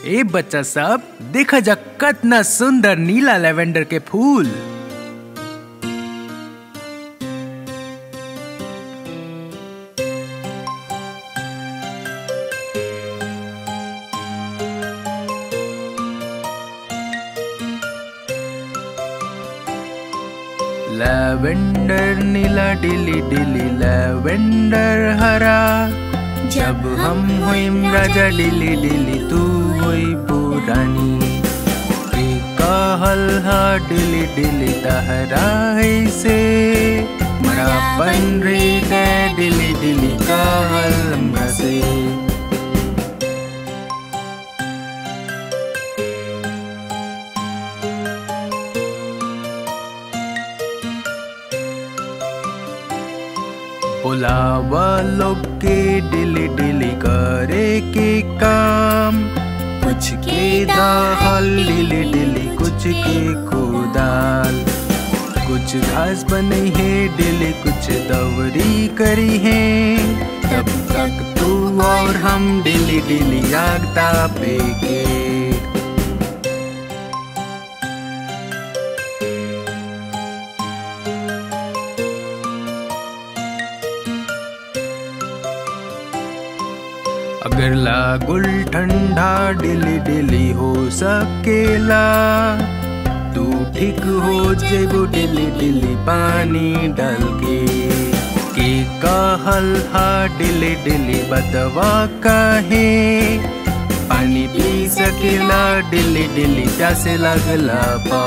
ए बच्चा सब देखा जा कितना सुंदर नीला लेवेंडर के फूल। लेवेंडर नीला डिली डिली लेवेंडर हरा, जब हम होइम राजा डिली डिली तू होई पुरानी। कहल हा डिली डिली तहरा से मरा पनरी दे डिली डिली कहल हमरा से। बुलावा लोग के डिली डिली करे के काम, कुछ के दाल डिली डिली कुछ के कुदाल। कुछ घास बनी है डिली कुछ दवरी करी है, तब तक तू और हम डिली डिली आग तापेंगे। अगर लागुल ठंडा डिली डिली हो सकेला, तू ठीक हो जेबू डिली डिली पानी डाल के। कहल हा डिली डिली बतवा काहे, पानी पी सकेला डिली डिली प्यासे लगला पा।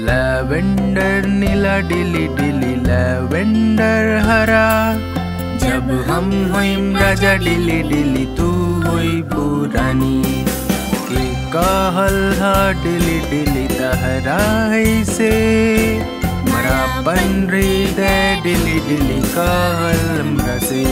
लेवेंडर नीला डिली डिली लेवेंडर हरा, जब हम होइम राजा डिली डिली तू होई पुरानी। कहल हा डिली डिली तहरा से मरा पनरी दे डिली डिली कहल हमरा से।